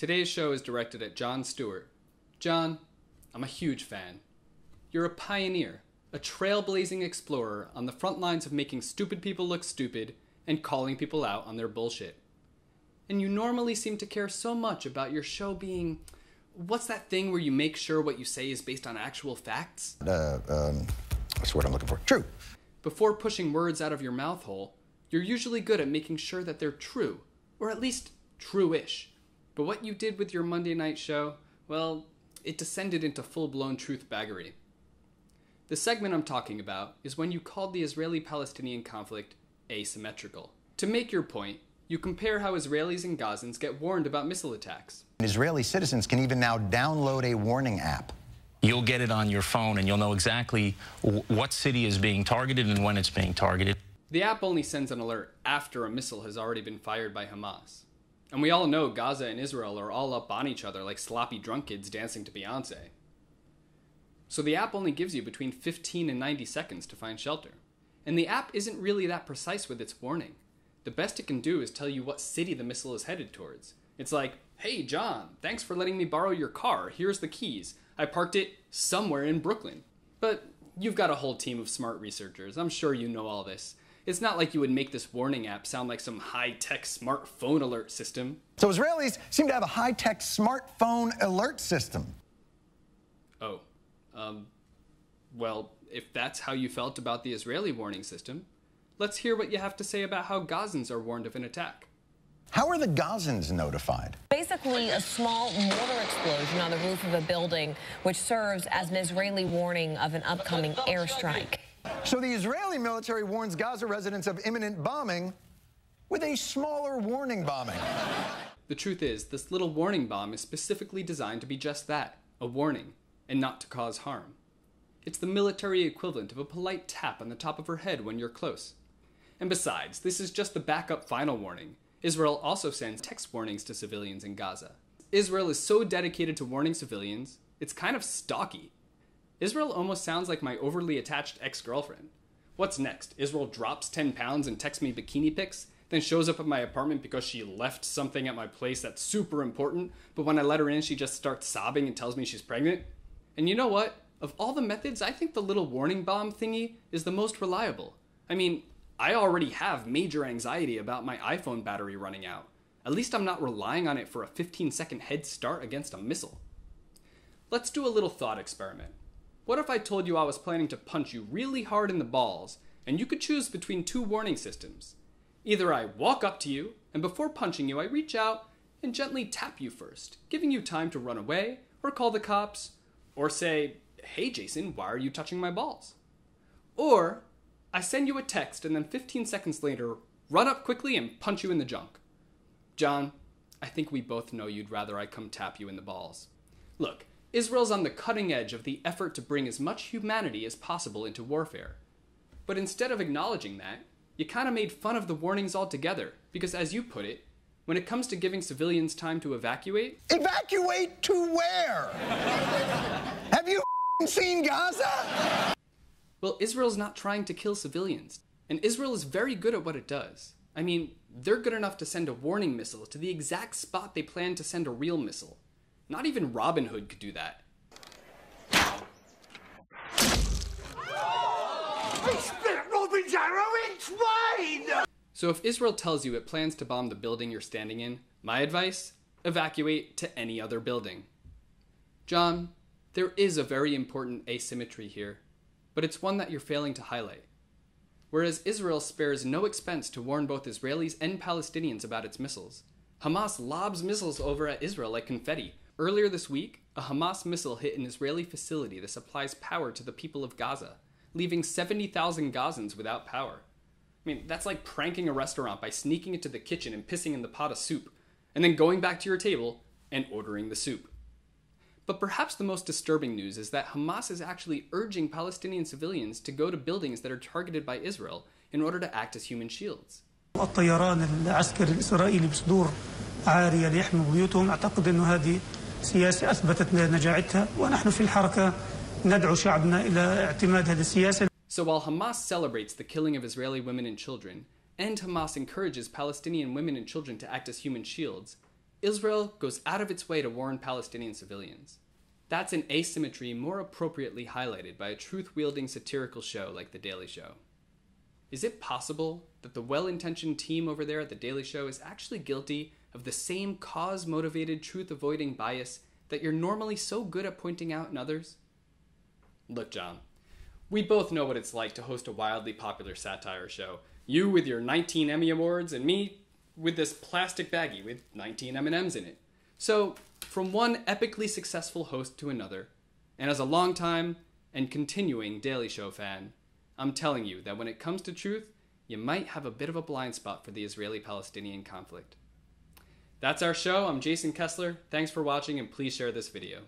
Today's show is directed at Jon Stewart. Jon, I'm a huge fan. You're a pioneer, a trailblazing explorer on the front lines of making stupid people look stupid and calling people out on their bullshit. And you normally seem to care so much about your show being... What's that thing where you make sure what you say is based on actual facts? That's the word I'm looking for. True. Before pushing words out of your mouth hole, you're usually good at making sure that they're true, or at least true-ish. But what you did with your Monday night show, well, it descended into full-blown truth-baggery. The segment I'm talking about is when you called the Israeli-Palestinian conflict asymmetrical. To make your point, you compare how Israelis and Gazans get warned about missile attacks. Israeli citizens can even now download a warning app. You'll get it on your phone and you'll know exactly what city is being targeted and when it's being targeted. The app only sends an alert after a missile has already been fired by Hamas. And we all know Gaza and Israel are all up on each other like sloppy drunk kids dancing to Beyonce. So the app only gives you between 15 and 90 seconds to find shelter. And the app isn't really that precise with its warning. The best it can do is tell you what city the missile is headed towards. It's like, hey John, thanks for letting me borrow your car. Here's the keys. I parked it somewhere in Brooklyn. But you've got a whole team of smart researchers. I'm sure you know all this. It's not like you would make this warning app sound like some high-tech smartphone alert system. So Israelis seem to have a high-tech smartphone alert system. Oh, well, if that's how you felt about the Israeli warning system, let's hear what you have to say about how Gazans are warned of an attack. How are the Gazans notified? Basically, a small mortar explosion on the roof of a building, which serves as an Israeli warning of an upcoming airstrike. So the Israeli military warns Gaza residents of imminent bombing with a smaller warning bombing. The truth is, this little warning bomb is specifically designed to be just that, a warning, and not to cause harm. It's the military equivalent of a polite tap on the top of her head when you're close. And besides, this is just the backup final warning. Israel also sends text warnings to civilians in Gaza. Israel is so dedicated to warning civilians, it's kind of stalky. Israel almost sounds like my overly attached ex-girlfriend. What's next? Israel drops 10 pounds and texts me bikini pics, then shows up at my apartment because she left something at my place that's super important, but when I let her in, she just starts sobbing and tells me she's pregnant? And you know what? Of all the methods, I think the little warning bomb thingy is the most reliable. I mean, I already have major anxiety about my iPhone battery running out. At least I'm not relying on it for a 15-second head start against a missile. Let's do a little thought experiment. What if I told you I was planning to punch you really hard in the balls, and you could choose between two warning systems? Either I walk up to you, and before punching you I reach out and gently tap you first, giving you time to run away, or call the cops, or say, hey Jason, why are you touching my balls? Or I send you a text and then 15 seconds later, run up quickly and punch you in the junk. John, I think we both know you'd rather I come tap you in the balls. Look, Israel's on the cutting edge of the effort to bring as much humanity as possible into warfare. But instead of acknowledging that, you kind of made fun of the warnings altogether, because as you put it, when it comes to giving civilians time to evacuate... Evacuate to where? Have you seen Gaza? Well, Israel's not trying to kill civilians, and Israel is very good at what it does. I mean, they're good enough to send a warning missile to the exact spot they plan to send a real missile. Not even Robin Hood could do that. I spit Robin's arrow in twain! So if Israel tells you it plans to bomb the building you're standing in, my advice? Evacuate to any other building. John, there is a very important asymmetry here, but it's one that you're failing to highlight. Whereas Israel spares no expense to warn both Israelis and Palestinians about its missiles, Hamas lobs missiles over at Israel like confetti. Earlier this week, a Hamas missile hit an Israeli facility that supplies power to the people of Gaza, leaving 70,000 Gazans without power. I mean, that's like pranking a restaurant by sneaking into the kitchen and pissing in the pot of soup, and then going back to your table and ordering the soup. But perhaps the most disturbing news is that Hamas is actually urging Palestinian civilians to go to buildings that are targeted by Israel in order to act as human shields. الطيران العسكري الإسرائيلي بصدور عارية ليحموا بيوتهم أعتقد أن هذه سياسة أثبتت نجاعتها ونحن في الحركة ندعو شعبنا إلى اعتماد هذه السياسة. So while Hamas celebrates the killing of Israeli women and children, and Hamas encourages Palestinian women and children to act as human shields, Israel goes out of its way to warn Palestinian civilians. That's an asymmetry more appropriately highlighted by a truth-wielding satirical show like The Daily Show. Is it possible that the well-intentioned team over there at The Daily Show is actually guilty of the same cause-motivated truth-avoiding bias that you're normally so good at pointing out in others? Look, John, we both know what it's like to host a wildly popular satire show. You with your 19 Emmy Awards, and me with this plastic baggie with 19 M&Ms in it. So, from one epically successful host to another, and as a longtime and continuing Daily Show fan, I'm telling you that when it comes to truth, you might have a bit of a blind spot for the Israeli-Palestinian conflict. That's our show. I'm Jason Kessler. Thanks for watching, and please share this video.